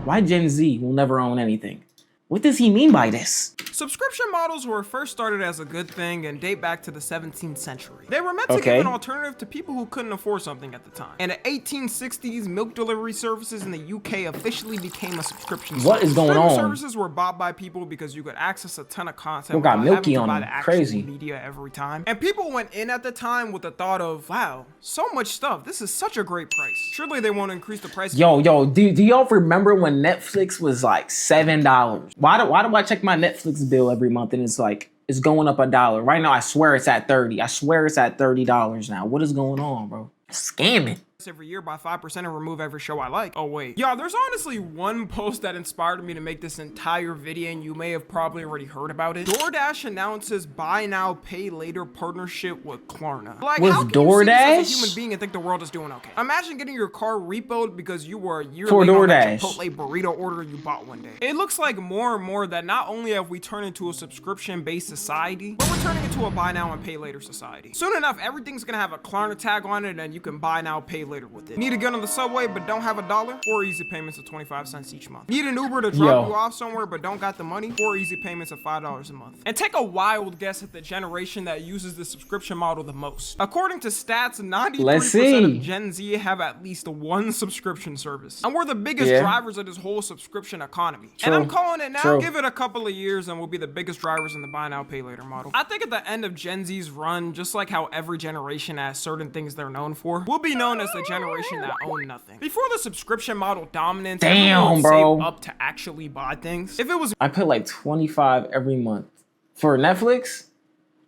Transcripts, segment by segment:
Why Gen Z will never own anything? What does he mean by this? Subscription models were first started as a good thing and date back to the 17th century. They were meant to give an alternative to people who couldn't afford something at the time. In the 1860s, milk delivery services in the UK officially became a subscription service. What is going on? Services were bought by people because you could access a ton of content got without milky having to on buy the them. actual Crazy. media every time. And people went in at the time with the thought of, wow, so much stuff. This is such a great price. Surely they won't increase the price. Yo, do y'all remember when Netflix was like $7? Why do I check my Netflix bill every month and it's like, it's going up $1. Right now, I swear it's at 30. I swear it's at $30 now. What is going on, bro? Scamming. Every year by 5% and remove every show I like. Oh wait. Yeah, there's honestly one post that inspired me to make this entire video, and you may have probably already heard about it. DoorDash announces buy now, pay later partnership with Klarna. Like, with how can DoorDash? you see this as a human being and think the world is doing okay? Imagine getting your car repoed because you were a year for late on DoorDash. that Chipotle burrito order you bought one day. It looks like more and more that not only have we turned into a subscription-based society, but we're turning into a buy now and pay later society. Soon enough, everything's gonna have a Klarna tag on it, and you can buy now, pay later with it. Need to get on the subway but don't have $1? 4 easy payments of 25 cents each month. Need an Uber to drop you off somewhere but don't got the money? 4 easy payments of $5 a month. And take a wild guess at the generation that uses the subscription model the most. According to stats, 93% of Gen Z have at least one subscription service. And we're the biggest drivers of this whole subscription economy. And I'm calling it now. Give it a couple of years and we'll be the biggest drivers in the buy now, pay later model. I think at the end of Gen Z's run, just like how every generation has certain things they're known for, we'll be known as the generation that own nothing. Before the subscription model dominance, everyone would save up to actually buy things. If it was, I pay like $25 every month for Netflix.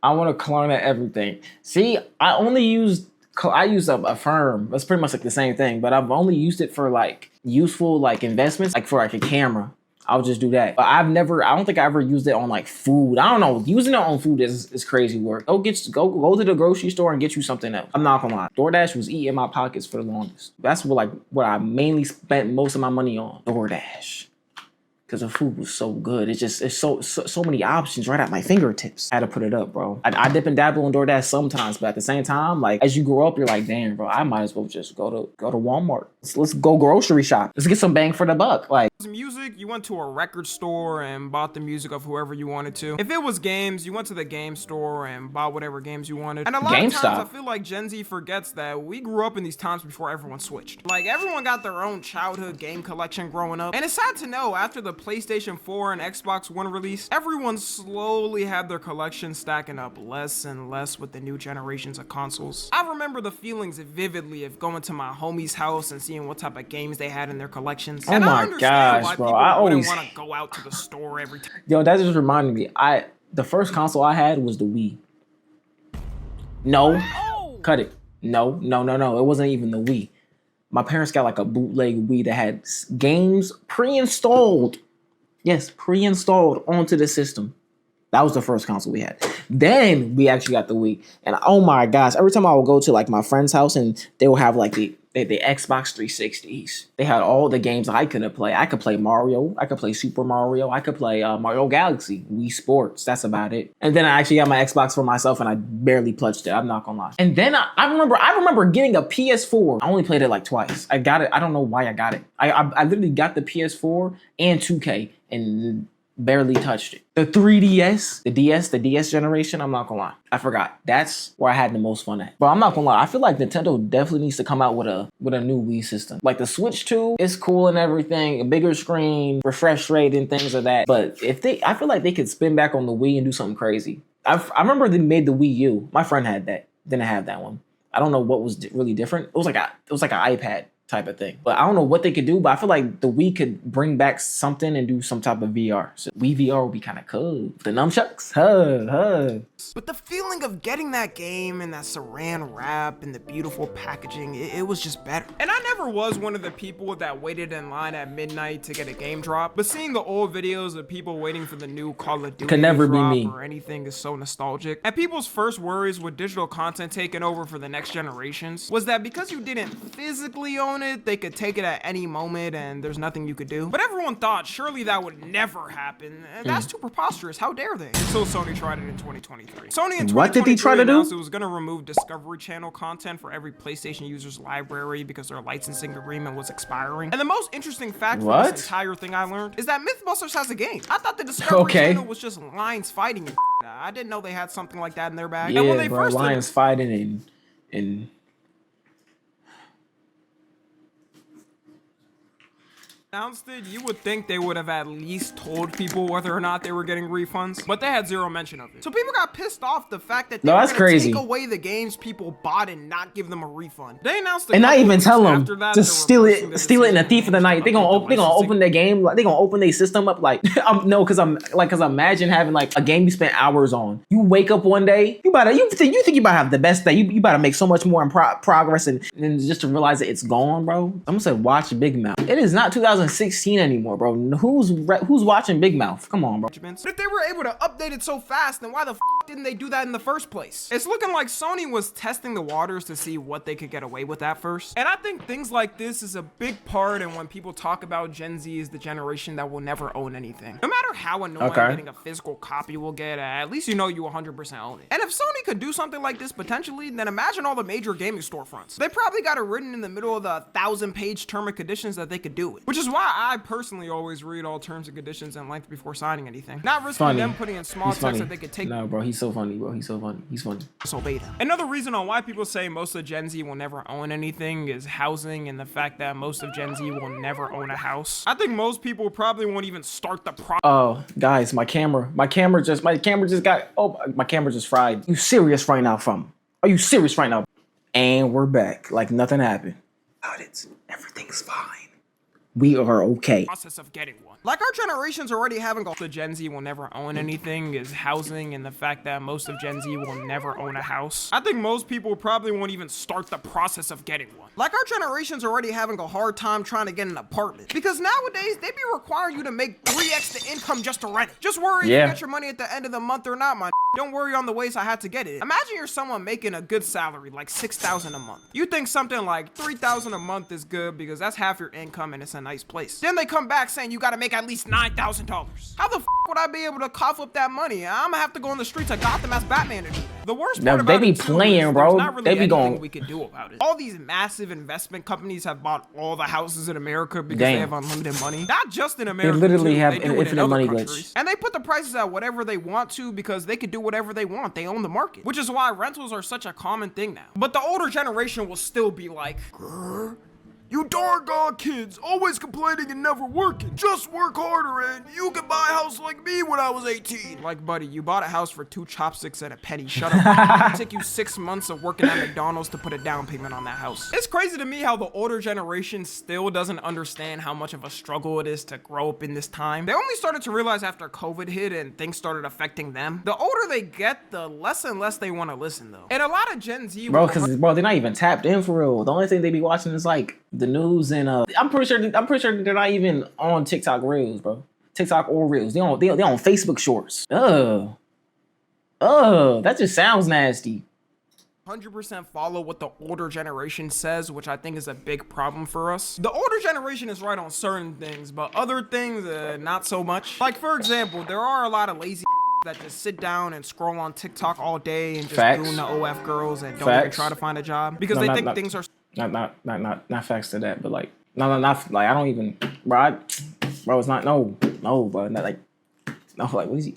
I want to Klarna everything. See, I use a firm. That's pretty much like the same thing, but I've only used it for like useful like investments, like for like a camera. I'll just do that. But I don't think I ever used it on like food. I don't know. Using it on food is crazy work. Go to the grocery store and get you something else. I'm not gonna lie. DoorDash was eating my pockets for the longest. That's what I mainly spent most of my money on. DoorDash. Because the food was so good. It's so many options right at my fingertips. I had to put it up, bro. I dip and dabble on DoorDash sometimes, but at the same time, like as you grow up, you're like, damn, bro, I might as well just go to Walmart. Let's go grocery shop. Let's get some bang for the buck. Like music, you went to a record store and bought the music of whoever you wanted to. If it was games, you went to the game store and bought whatever games you wanted. And a lot of times, I feel like Gen Z forgets that we grew up in these times before everyone switched. Like everyone got their own childhood game collection growing up. And it's sad to know after the PlayStation 4 and Xbox One release, everyone slowly had their collection stacking up less and less with the new generations of consoles. I remember the feelings vividly of going to my homie's house and seeing what type of games they had in their collections. Oh my gosh, bro. I always want to go out to the store every time. Yo, that just reminded me. The first console I had was the Wii. No. Cut it. No. It wasn't even the Wii. My parents got like a bootleg Wii that had games pre-installed. Yes, pre-installed onto the system. That was the first console we had. Then we actually got the Wii. And oh my gosh, every time I would go to like my friend's house and they would have like the Xbox 360s. They had all the games I couldn't play. I could play Mario. I could play Super Mario. I could play Mario Galaxy, Wii Sports. That's about it. And then I actually got my Xbox for myself and I barely touched it. I'm not gonna lie. And then I remember getting a PS4. I only played it like twice. I got it. I don't know why I got it. I literally got the PS4 and 2K and barely touched it. The 3DS, the DS generation, I'm not gonna lie. I forgot. That's where I had the most fun at. But I'm not gonna lie, I feel like Nintendo definitely needs to come out with a new Wii system. Like the Switch 2 is cool and everything, a bigger screen, refresh rate and things like that. But I feel like they could spin back on the Wii and do something crazy. I remember they made the Wii U. My friend had that. Didn't have that one. I don't know what was really different. It was like an iPad type of thing. But I don't know what they could do, but I feel like the Wii could bring back something and do some type of VR. So Wii VR would be kind of cool. The nunchucks, But the feeling of getting that game and that saran wrap and the beautiful packaging, it was just better. And I never was one of the people that waited in line at midnight to get a game drop, but seeing the old videos of people waiting for the new Call of Duty could never be me or anything is so nostalgic. And people's first worries with digital content taking over for the next generations was that because you didn't physically own it, they could take it at any moment and there's nothing you could do. But everyone thought surely that would never happen. And that's too preposterous. How dare they? Until Sony tried it in 2023. Sony in 2023 what did they try to do? It was going to remove Discovery Channel content for every PlayStation user's library because their light licensing agreement was expiring. And the most interesting fact for What? this entire thing I learned is that Mythbusters has a game. I thought the Discovery Channel was just lions fighting and I didn't know they had something like that in their bag. Yeah, and when they bro, first lions fighting and announced it, you would think they would have at least told people whether or not they were getting refunds, but they had zero mention of it. So people got pissed off the fact that they were gonna take away the games people bought and not give them a refund. They announced and not even tell them just steal it in the thief of the night. They gonna open their game, like they gonna open their system up like no, cause imagine having like a game you spent hours on. You wake up one day, you think you about to have the best day. You about to make so much more in progress and just to realize that it's gone, bro. I'm gonna say watch Big Mouth. It is not 2016 anymore, bro. Who's watching Big Mouth? Come on, bro. But if they were able to update it so fast, then why the didn't they do that in the first place? It's looking like Sony was testing the waters to see what they could get away with at first. And I think things like this is a big part in when people talk about Gen Z is the generation that will never own anything. No matter how annoying getting a physical copy will get, at least you know you 100% own it. And if Sony could do something like this potentially, then imagine all the major gaming storefronts. They probably got it written in the middle of the 1,000-page term and conditions that they could do it. Which is why I personally always read all terms and conditions and length before signing anything. Not risking them putting in small text that they could take. No, bro, he's so funny, bro. He's so funny. He's funny. Disobey them. Another reason on why people say most of Gen Z will never own anything is housing and the fact that most of Gen Z will never own a house. I think most people probably won't even start the process. Oh, guys, my camera just got, my camera just fried. You serious right now, fam? Are you serious right now? And we're back like nothing happened. Everything's fine. We are okay. Process of getting one. Like our generations already having gone. The Gen Z will never own anything is housing and the fact that most of Gen Z will never own a house. I think most people probably won't even start the process of getting one. Like our generations already having a hard time trying to get an apartment. Because nowadays, they be requiring you to make 3x the income just to rent it. Just worry if you get your money at the end of the month or not, my. Don't worry on the ways I had to get it. Imagine you're someone making a good salary, like $6,000 a month. You think something like $3,000 a month is good because that's half your income and it's a nice place. Then they come back saying you gotta make at least $9,000. How the would I be able to cough up that money? I'm gonna have to go on the streets of Gotham as Batman to do that. The worst part about they be playing, bro. Not really they be going. We could do about it. All these massive investment companies have bought all the houses in America because they have unlimited money. Not just in America. They literally too. have they an infinite money glitch. And they put the prices at whatever they want to because they could do whatever they want. They own the market, which is why rentals are such a common thing now. But the older generation will still be like, grr, you doggone kids, always complaining and never working. Just work harder and you can buy a house like me when I was 18. Like, buddy, you bought a house for 2 chopsticks and a penny. Shut up. It took you 6 months of working at McDonald's to put a down payment on that house. It's crazy to me how the older generation still doesn't understand how much of a struggle it is to grow up in this time. They only started to realize after COVID hit and things started affecting them. The older they get, the less and less they want to listen, though. And a lot of Gen Z... Bro, because, they're not even tapped in for real. The only thing they be watching is, like, the news and I'm pretty sure they're not even on TikTok Reels, bro. TikTok or Reels. They on Facebook Shorts. That just sounds nasty. 100% follow what the older generation says, which I think is a big problem for us. The older generation is right on certain things, but other things, not so much. Like, for example, there are a lot of lazy that just sit down and scroll on TikTok all day and just doing the OF girls and don't even try to find a job because they think things are... Not facts to that, but like not like I don't even bro, it's not bro, not like what is he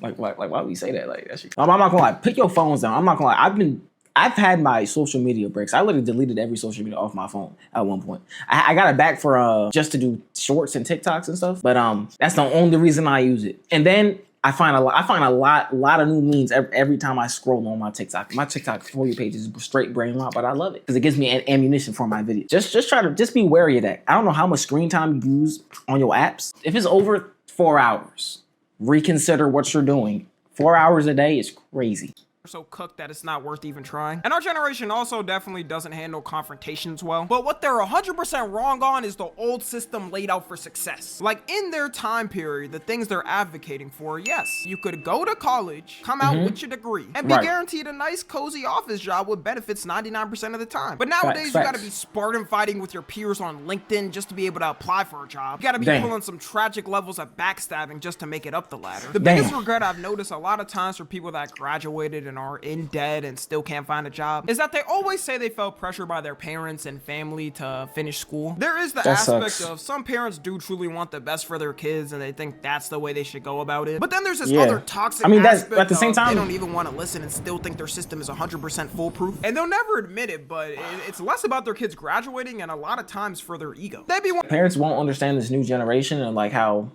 like why would we say that like that shit? I'm not gonna lie, put your phones down. I'm not gonna lie, I've had my social media breaks. I literally deleted every social media off my phone at one point. I got it back for just to do shorts and TikToks and stuff, but that's the only reason I use it. And then I find a lot of new memes every time I scroll on my TikTok. My TikTok For You page is straight brain rot, but I love it because it gives me ammunition for my video. Just be wary of that. I don't know how much screen time you use on your apps. If it's over 4 hours, reconsider what you're doing. 4 hours a day is crazy. So cooked that it's not worth even trying. And our generation also definitely doesn't handle confrontations well. But what they're 100% wrong on is the old system laid out for success. Like in their time period, the things they're advocating for, yes, you could go to college, come out with your degree, and be guaranteed a nice cozy office job with benefits 99% of the time. But nowadays, you gotta be Spartan fighting with your peers on LinkedIn just to be able to apply for a job. You gotta be pulling some tragic levels of backstabbing just to make it up the ladder. The biggest regret I've noticed a lot of times for people that graduated and are in debt and still can't find a job is that they always say they felt pressure by their parents and family to finish school. There is the aspect of some parents do truly want the best for their kids and they think that's the way they should go about it. But then there's this other toxic aspect at the same time, they don't even want to listen and still think their system is 100% foolproof. And they'll never admit it, but it's less about their kids graduating and a lot of times for their ego. Parents won't understand this new generation and like how,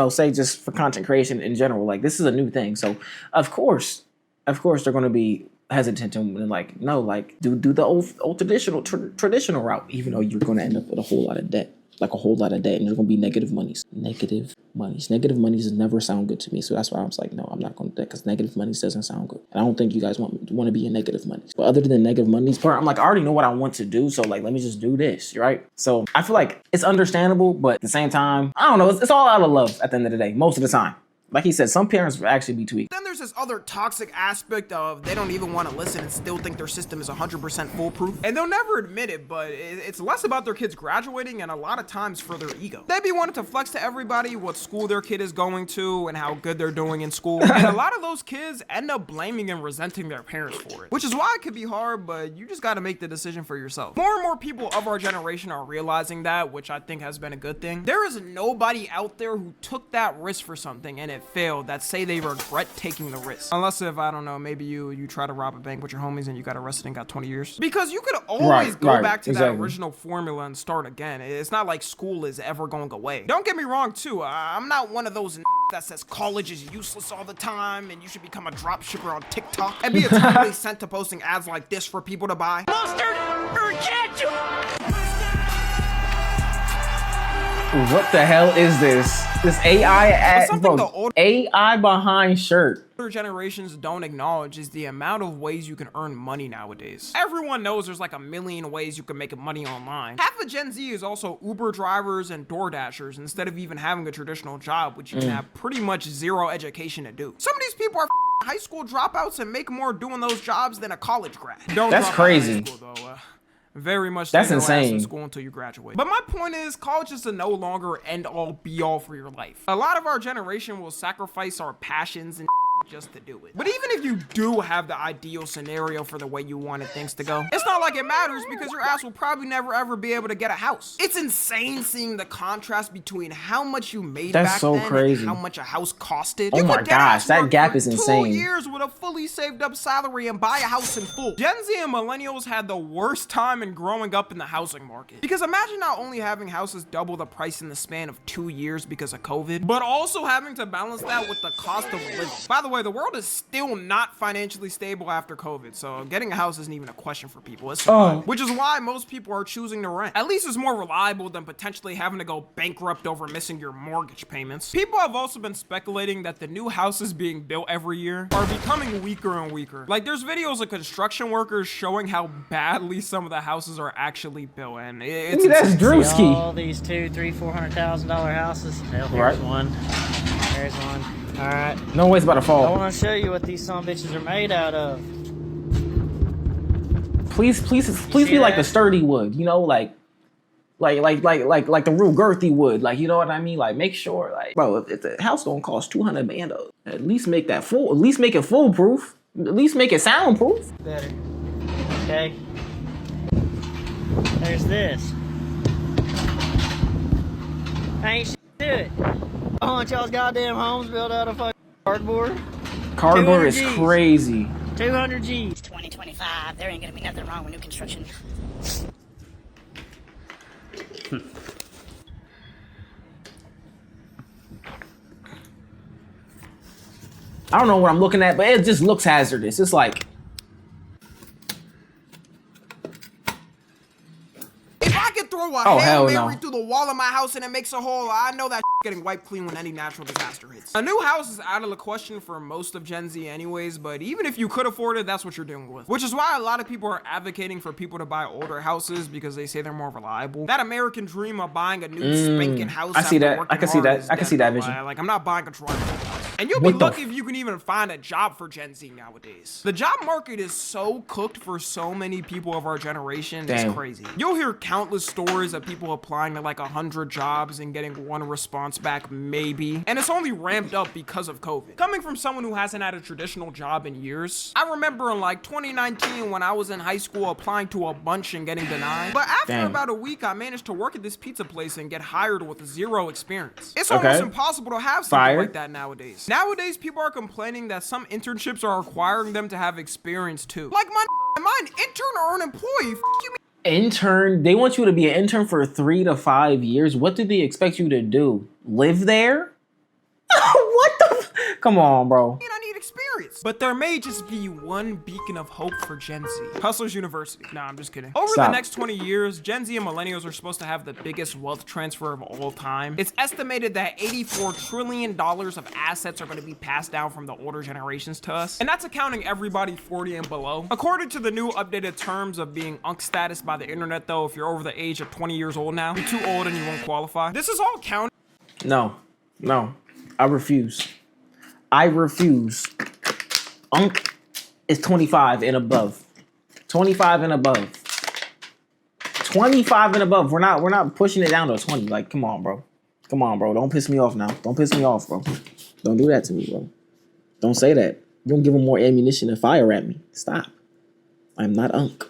say just for content creation in general, like this is a new thing. So of course they're going to be hesitant and like, no, like do the old traditional route, even though you're going to end up with a whole lot of debt. Like a whole lot of debt, and there's gonna be negative monies. Negative monies never sound good to me, so that's why I was like, no, I'm not gonna do that because negative monies doesn't sound good. And I don't think you guys want to be in negative monies. But other than the negative monies part, I'm like, I already know what I want to do, so like, let me just do this, right? So I feel like it's understandable, but at the same time, I don't know, it's all out of love at the end of the day, most of the time. Like he said, some parents will actually be tweaked. Then there's this other toxic aspect of they don't even want to listen and still think their system is 100% foolproof. And they'll never admit it, but it's less about their kids graduating and a lot of times for their ego. They be wanting to flex to everybody what school their kid is going to and how good they're doing in school. And a lot of those kids end up blaming and resenting their parents for it. Which is why it could be hard, but you just got to make the decision for yourself. More and more people of our generation are realizing that, which I think has been a good thing. There is nobody out there who took that risk for something and it failed that say they regret taking the risk. Unless if, I don't know, maybe you try to rob a bank with your homies and you got arrested and got 20 years. Because you could always go back to that original formula and start again. It's not like school is ever going away. Don't get me wrong too, I'm not one of those that says college is useless all the time and you should become a drop shipper on TikTok and be eternally sent to posting ads like this for people to buy. Mustard or ketchup! What the hell is this? This AI ad, bro, AI behind shirt. Older generations don't acknowledge is the amount of ways you can earn money nowadays. Everyone knows there's like a million ways you can make money online. Half of Gen Z is also Uber drivers and Door Dashers instead of even having a traditional job, which you can have pretty much zero education to do. Some of these people are high school dropouts and make more doing those jobs than a college grad. That's crazy. Very much. That's insane. In school until you graduate. But my point is, college is no longer end all be all for your life. A lot of our generation will sacrifice our passions and just to do it. But even if you do have the ideal scenario for the way you wanted things to go, it's not like it matters because your ass will probably never ever be able to get a house. It's insane seeing the contrast between how much you made back then and how much a house costed. Oh my gosh, that gap is insane. 2 years with a fully saved up salary and buy a house in full. Gen Z and millennials had the worst time in growing up in the housing market. Because imagine not only having houses double the price in the span of 2 years because of COVID, but also having to balance that with the cost of living. By the way, the world is still not financially stable after COVID, so getting a house isn't even a question for people. It's which is why most people are choosing to rent. At least it's more reliable than potentially having to go bankrupt over missing your mortgage payments. People have also been speculating that the new houses being built every year are becoming weaker and weaker. Like there's videos of construction workers showing how badly some of the houses are actually built, and it's that's Drewski. All these $200,000, $300,000, $400,000 houses. Hell, here's one. There's one. All right. No way's about to fall. I want to show you what these son bitches are made out of. Please be like the sturdy wood, you know, like the real girthy wood, like, you know what I mean? Like, make sure, like, bro, if the house don't cost $200 million, at least make that full. At least make it foolproof. At least make it soundproof. Better. Okay. There's this. Ain't shit to it. I want y'all's goddamn homes built out of fucking cardboard. Cardboard is crazy. 200 G's. It's 2025. There ain't gonna be nothing wrong with new construction. I don't know what I'm looking at, but it just looks hazardous. It's like, if I could throw a Hail Mary through the wall of my house and it makes a hole, I know that getting wiped clean when any natural disaster hits. A new house is out of the question for most of Gen Z anyways, but even if you could afford it, that's what you're dealing with. Which is why a lot of people are advocating for people to buy older houses because they say they're more reliable. That American dream of buying a new spanking house. I see that. I can see that. I can see that vision. Like, I'm not buying a driveway. And you'll be lucky if you can even find a job for Gen Z nowadays. The job market is so cooked for so many people of our generation. Damn. It's crazy. You'll hear countless stories of people applying to like 100 jobs and getting one response back, maybe. And it's only ramped up because of COVID. Coming from someone who hasn't had a traditional job in years, I remember in like 2019 when I was in high school applying to a bunch and getting denied. But after about a week, I managed to work at this pizza place and get hired with 0 experience. It's almost impossible to have something like that nowadays. Nowadays, people are complaining that some internships are requiring them to have experience too. Like, am I an intern or an employee? F you mean? Intern? They want you to be an intern for 3 to 5 years. What do they expect you to do? Live there? What the? Come on, bro. I need experience. But there may just be one beacon of hope for Gen Z. Hustlers University. Nah, I'm just kidding. Over the next 20 years, Gen Z and millennials are supposed to have the biggest wealth transfer of all time. It's estimated that $84 trillion of assets are going to be passed down from the older generations to us. And that's accounting everybody 40 and below. According to the new updated terms of being UNC status by the internet, though, if you're over the age of 20 years old now, you're too old and you won't qualify. This is all counted. No. I refuse. I refuse. UNC is 25 and above. 25 and above. 25 and above. We're not pushing it down to 20. Like, come on, bro. Come on, bro. Don't piss me off now. Don't piss me off, bro. Don't do that to me, bro. Don't say that. Don't give them more ammunition and fire at me. Stop. I'm not UNC.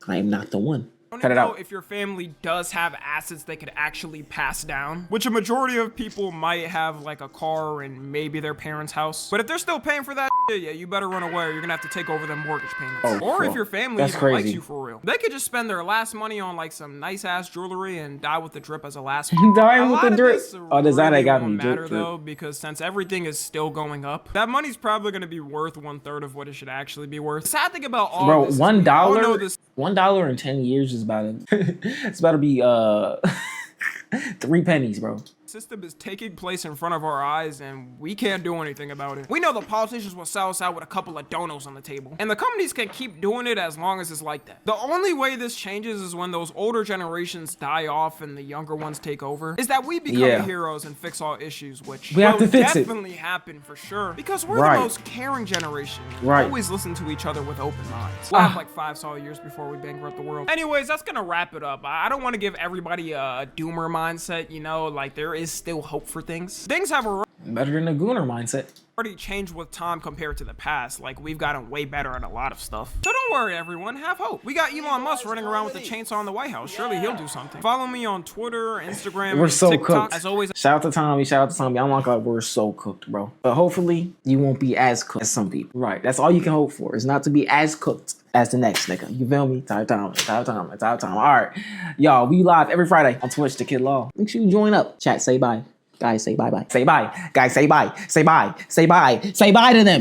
I am not the one. Cut it out. If your family does have assets they could actually pass down, which a majority of people might have, like a car and maybe their parents' house. But if they're still paying for that shit, yeah, you better run away or you're gonna have to take over them mortgage payments. Or if your family even likes you for real, they could just spend their last money on like some nice ass jewelry and die with the drip as a last one. Die with the drip. Oh, the Zada got me. Matter though, because since everything is still going up, that money's probably gonna be worth 1/3 of what it should actually be worth. The sad thing about all this, $1 $1 in 10 years is about to it's about to be 3 pennies, bro. System is taking place in front of our eyes and we can't do anything about it. We know the politicians will sell us out with a couple of donos on the table, and the companies can keep doing it as long as it's like that. The only way this changes is when those older generations die off and the younger ones take over, is that we become the heroes and fix all issues, which we have to fix definitely happen for sure, because we're the most caring generation. We always listen to each other with open minds. We'll have like 5 solid years before we bankrupt the world. Anyways, that's gonna wrap it up. I don't want to give everybody a doomer mindset, you know, like there is still hope for things. Things have better than a gooner mindset. Already changed with time compared to the past. Like, we've gotten way better at a lot of stuff. So don't worry, everyone. Have hope. We got Elon Musk running around with a chainsaw in the White House. Surely he'll do something. Follow me on Twitter, Instagram, we're so TikTok. cooked. As always, shout out to Tommy. Shout out to Tommy. I'm like, we're so cooked, bro. But hopefully, you won't be as cooked as some people. Right. That's all you can hope for, is not to be as cooked as the next nigga. You feel me? Type time. All right. Y'all, we live every Friday on Twitch, TheKidLaw. Make sure you join up. Chat, say bye. Guys, say bye-bye. Say bye. Guys, say bye. Say bye. Say bye. Say bye to them.